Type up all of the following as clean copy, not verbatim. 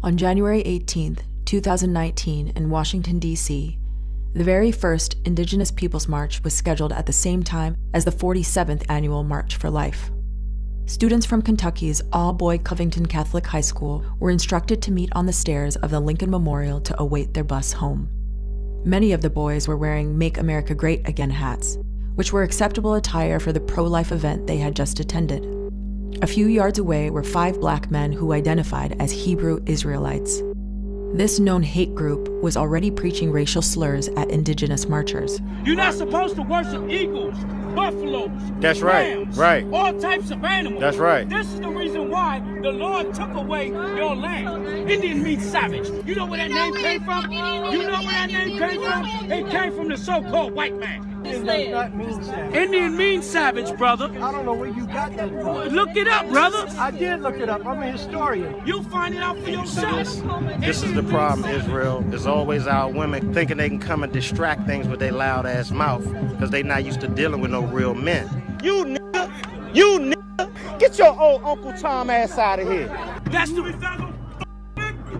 On January 18, 2019, in Washington, D.C., the very first Indigenous Peoples March was scheduled at the same time as the 47th Annual March for Life. Students from Kentucky's all-boy Covington Catholic High School were instructed to meet on the stairs of the Lincoln Memorial to await their bus home. Many of the boys were wearing Make America Great Again hats, which were acceptable attire for the pro-life event they had just attended. A few yards away were 5 black men who identified as Hebrew Israelites. This known hate group was already preaching racial slurs at Indigenous marchers. You're not supposed to worship eagles, buffaloes, that's right, rams, right. all types of animals. That's right. This is the reason why the Lord took away your land. It didn't mean savage. You know where that name came from? You know where that name came from? It came from the so-called white man. It does not mean savage. Indian means savage, brother. I don't know where you got that from. Look it up, brother. I did look it up. I'm a historian. You'll find it out for yourself. This is the problem, Israel. There's always our women thinking they can come and distract things with their loud ass mouth because they not used to dealing with no real men. You nigga, get your old Uncle Tom ass out of here. That's the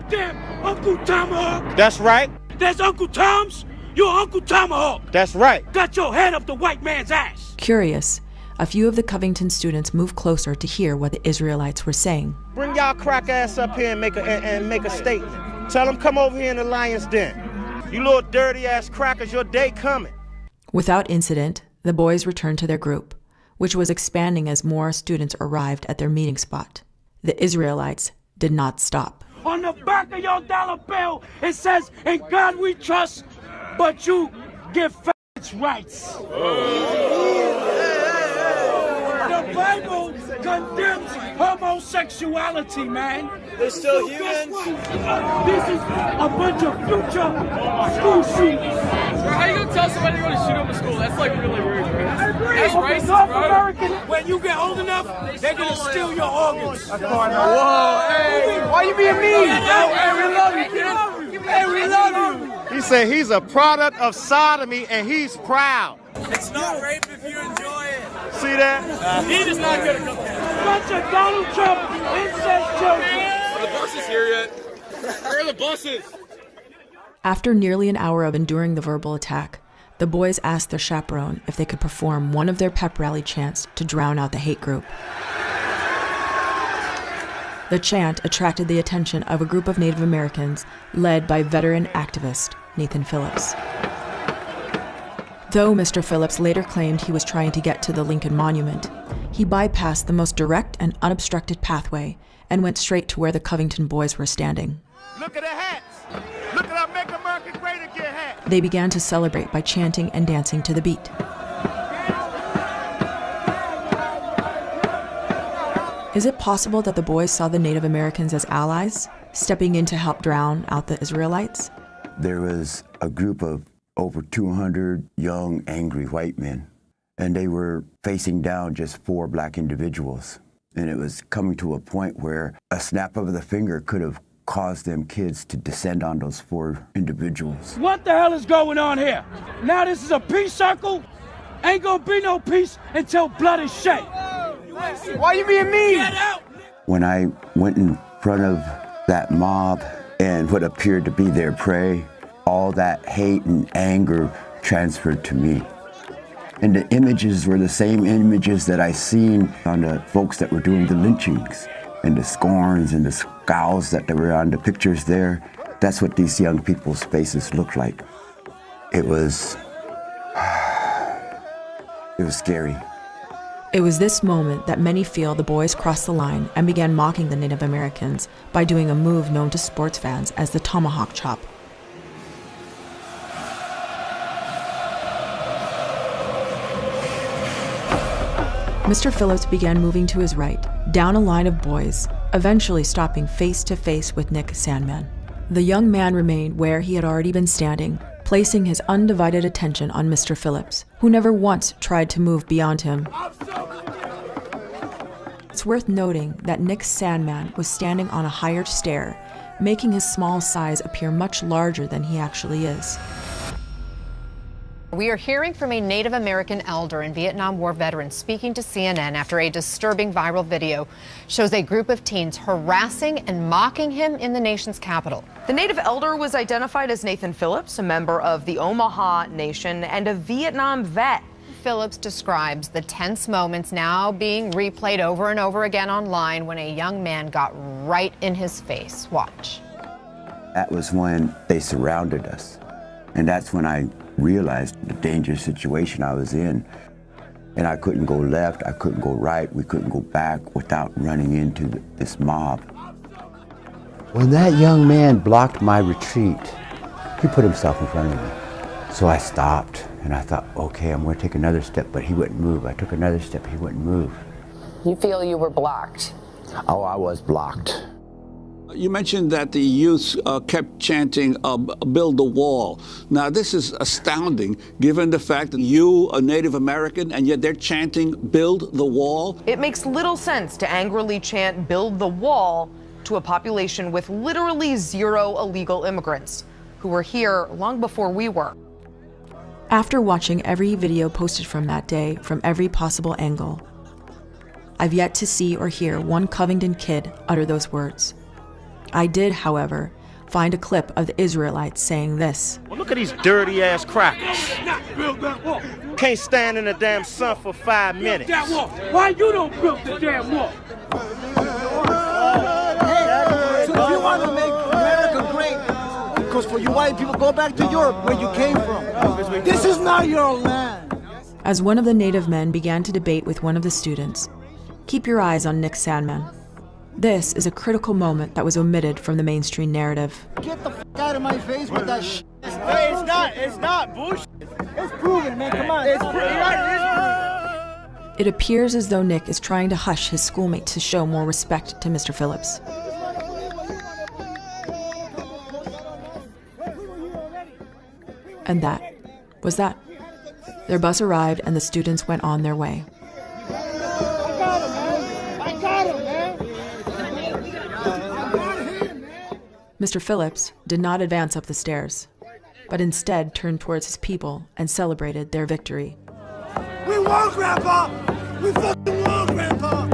damn Uncle Tomahawk. That's right. That's Uncle Tom's. You're Uncle Tomahawk. That's right. Got your head up the white man's ass. Curious, a few of the Covington students moved closer to hear what the Israelites were saying. Bring y'all crack ass up here and make a statement. Tell them come over here in the lion's den. You little dirty ass crackers, your day coming. Without incident, the boys returned to their group, which was expanding as more students arrived at their meeting spot. The Israelites did not stop. On the back of your dollar bill, it says, "In God we trust," but you give rights. The Bible condemns homosexuality, man. They're still humans. This is a bunch of future school shooters. How you gonna tell somebody to go to shoot up a school? That's like really weird, bro. That's racist, North bro. American, when you get old enough, they're gonna steal your organs. Whoa, hey. Why you being mean? Hey, we love you, kid. Hey, we love you. He said he's a product of sodomy and he's proud. It's not rape if you enjoy it. See that? He does not get a cook. Bunch of Donald Trump incest children. Are the buses here yet? Where are the buses? After nearly an hour of enduring the verbal attack, the boys asked their chaperone if they could perform one of their pep rally chants to drown out the hate group. The chant attracted the attention of a group of Native Americans led by veteran activist Nathan Phillips. Though Mr. Phillips later claimed he was trying to get to the Lincoln Monument, he bypassed the most direct and unobstructed pathway and went straight to where the Covington boys were standing. Look at the hats. Look at our Make America Great Again hat. They began to celebrate by chanting and dancing to the beat. Is it possible that the boys saw the Native Americans as allies, stepping in to help drown out the Israelites? There was a group of over 200 young, angry white men, and they were facing down just 4 black individuals. And it was coming to a point where a snap of the finger could have caused them kids to descend on those 4 individuals. What the hell is going on here? Now this is a peace circle? Ain't gonna be no peace until blood is shed. Why you being mean? Get out! When I went in front of that mob and what appeared to be their prey, all that hate and anger transferred to me. And the images were the same images that I seen on the folks that were doing the lynchings, and the scorns and the scowls that were on the pictures there. That's what these young people's faces looked like. It was scary. It was this moment that many feel the boys crossed the line and began mocking the Native Americans by doing a move known to sports fans as the tomahawk chop. Mr. Phillips began moving to his right, down a line of boys, eventually stopping face to face with Nick Sandmann. The young man remained where he had already been standing, placing his undivided attention on Mr. Phillips, who never once tried to move beyond him. It's worth noting that Nick Sandmann was standing on a higher stair, making his small size appear much larger than he actually is. We are hearing from a Native American elder and Vietnam War veteran speaking to CNN after a disturbing viral video shows a group of teens harassing and mocking him in the nation's capital. The Native elder was identified as Nathan Phillips, a member of the Omaha Nation and a Vietnam vet. Phillips describes the tense moments now being replayed over and over again online when a young man got right in his face. Watch. That was when they surrounded us. And that's when I realized the dangerous situation I was in. And I couldn't go left, I couldn't go right, we couldn't go back without running into this mob. When that young man blocked my retreat, he put himself in front of me. So I stopped and I thought, okay, I'm gonna take another step, but he wouldn't move. I took another step, he wouldn't move. You feel you were blocked? Oh, I was blocked. You mentioned that the youth kept chanting, build the wall. Now, this is astounding, given the fact that you, a Native American, and yet they're chanting, build the wall. It makes little sense to angrily chant, build the wall, to a population with literally zero illegal immigrants who were here long before we were. After watching every video posted from that day from every possible angle, I've yet to see or hear one Covington kid utter those words. I did, however, find a clip of the Israelites saying this. Well, look at these dirty ass crackers. Build that wall. Can't stand in the damn sun for 5 minutes. That wall. Why you don't build the damn wall? So if you want to make America great, because for you white people, go back to Europe where you came from. This is not your land. As one of the Native men began to debate with one of the students, keep your eyes on Nick Sandmann. This is a critical moment that was omitted from the mainstream narrative. Get the f out of my face with that shit. Hey, it's not bullshit. It's proven, man. Come on. It's proven. It appears as though Nick is trying to hush his schoolmate to show more respect to Mr. Phillips. And that was that. Their bus arrived and the students went on their way. Mr. Phillips did not advance up the stairs, but instead turned towards his people and celebrated their victory. We won, Grandpa! We fucking won, Grandpa!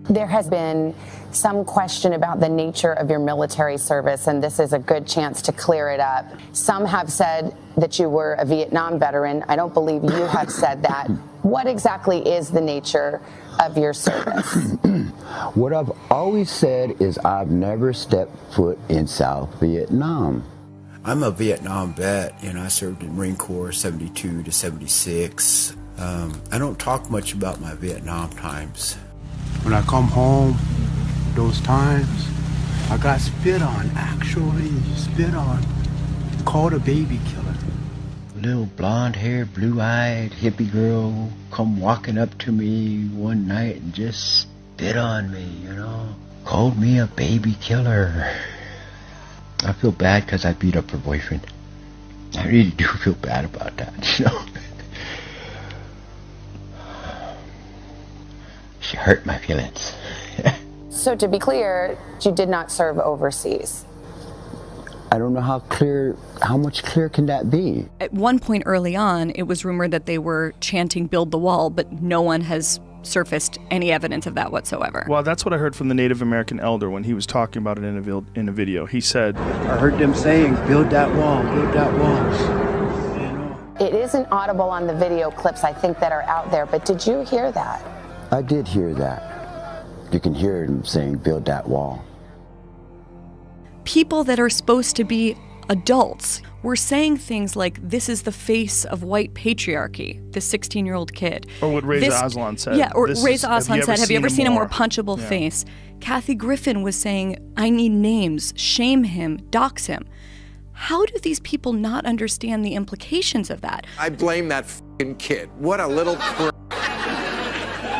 There has been some question about the nature of your military service, and this is a good chance to clear it up. Some have said that you were a Vietnam veteran. I don't believe you have said that. What exactly is the nature of your service? What I've always said is I've never stepped foot in South Vietnam. I'm a Vietnam vet, and I served in Marine Corps 72 to 76. I don't talk much about my Vietnam times. When I come home, those times, I got spit on, actually spit on, called a baby killer. Little blonde-haired, blue-eyed hippie girl come walking up to me one night and just spit on me, you know. Called me a baby killer. I feel bad because I beat up her boyfriend. I really do feel bad about that, you know. She hurt my feelings. So to be clear, you did not serve overseas. I don't know how much clearer can that be? At one point early on, it was rumored that they were chanting build the wall, but no one has surfaced any evidence of that whatsoever. Well, that's what I heard from the Native American elder when he was talking about it in a video. He said, I heard them saying, build that wall, build that wall. It isn't audible on the video clips, I think, that are out there, but did you hear that? I did hear that. You can hear him saying, build that wall. People that are supposed to be adults were saying things like, this is the face of white patriarchy, this 16-year-old kid. Or what Reza Aslan said. Yeah, or Reza Aslan said, have you ever seen a more punchable Yeah. face? Kathy Griffin was saying, I need names, shame him, dox him. How do these people not understand the implications of that? I blame that f***ing kid. What a little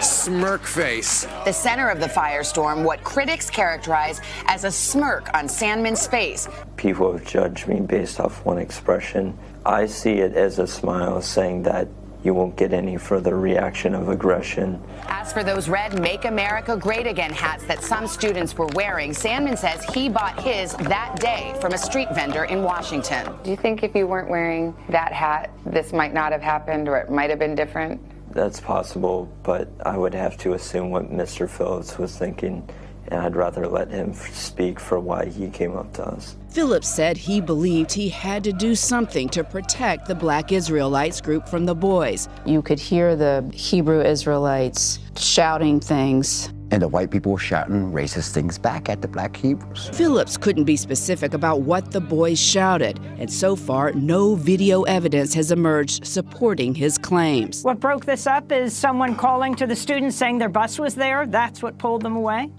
smirk face. The center of the firestorm, what critics characterize as a smirk on Sanmann's face. People have judged me based off one expression. I see it as a smile saying that you won't get any further reaction of aggression. As for those red Make America Great Again hats that some students were wearing, Sandmann says he bought his that day from a street vendor in Washington. Do you think if you weren't wearing that hat, this might not have happened, or it might have been different? That's possible, but I would have to assume what Mr. Phillips was thinking, and I'd rather let him speak for why he came up to us. Phillips said he believed he had to do something to protect the Black Israelites group from the boys. You could hear the Hebrew Israelites shouting things. And the white people were shouting racist things back at the Black Hebrews. Phillips couldn't be specific about what the boys shouted, and so far, no video evidence has emerged supporting his claims. What broke this up is someone calling to the students saying their bus was there. That's what pulled them away.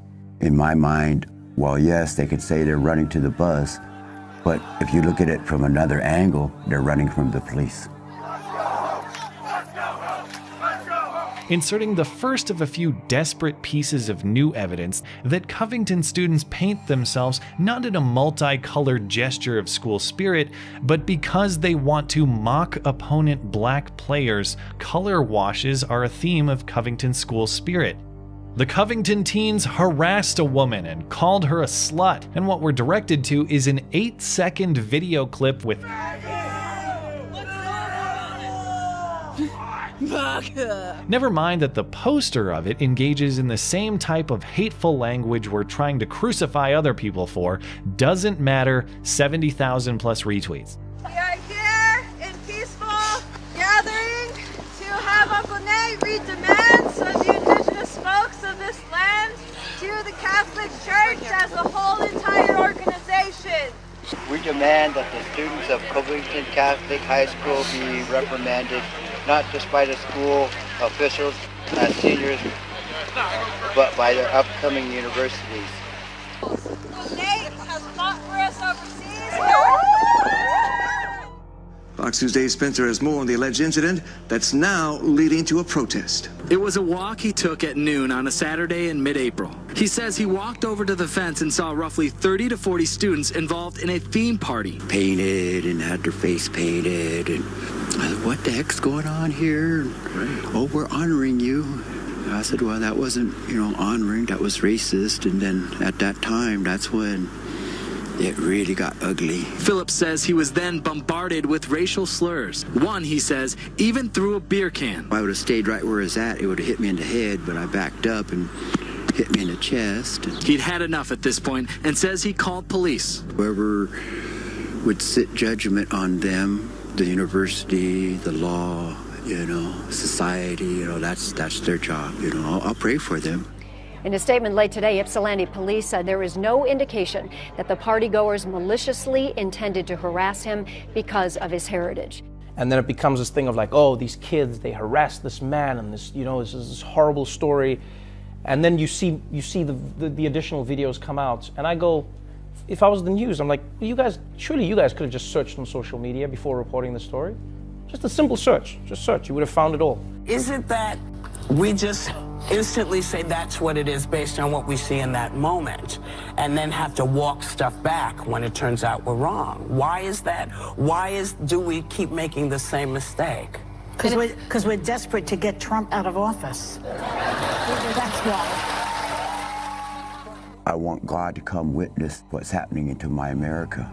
In my mind, well, yes, they could say they're running to the bus, but if you look at it from another angle, they're running from the police. Inserting the first of a few desperate pieces of new evidence that Covington students paint themselves not in a multicolored gesture of school spirit, but because they want to mock opponent black players. Color washes are a theme of Covington school spirit. The Covington teens harassed a woman and called her a slut, and what we're directed to is an 8-second video clip with never mind that the poster of it engages in the same type of hateful language we're trying to crucify other people for. Doesn't matter, 70,000 plus retweets. We are here in peaceful gathering to have Uncle Nate read demands of the indigenous folks of this land to the Catholic Church as a whole entire organization. We demand that the students of Covington Catholic High School be reprimanded, not just by the school officials and seniors, but by their upcoming universities. Nate has fought for us overseas. Fox News' Dave Spencer has more on the alleged incident that's now leading to a protest. It was a walk he took at noon on a Saturday in mid-April. He says he walked over to the fence and saw roughly 30 to 40 students involved in a theme party. Painted and had their face painted, and I said, what the heck's going on here? Oh, we're honoring you. I said, well, that wasn't, honoring, that was racist. And then at that time, that's when it really got ugly. Phillips says he was then bombarded with racial slurs. One, he says, even threw a beer can. If I would have stayed right where I was at, it would have hit me in the head, but I backed up and hit me in the chest. He'd had enough at this point and says he called police. Whoever would sit judgment on them, the university, the law, society, that's their job. I'll pray for them. In a statement late today, Ypsilanti police said there is no indication that the partygoers maliciously intended to harass him because of his heritage. And then it becomes this thing of like, oh, these kids, they harassed this man, and this, this is this horrible story. And then you see the additional videos come out, and I go, if I was the news, I'm like, surely you guys could have just searched on social media before reporting the story. Just a simple search, just search, you would have found it all. Is it that we just instantly say that's what it is based on what we see in that moment, and then have to walk stuff back when it turns out we're wrong? Why is that? Do we keep making the same mistake? Because we're desperate to get Trump out of office. That's why. I want God to come witness what's happening into my America.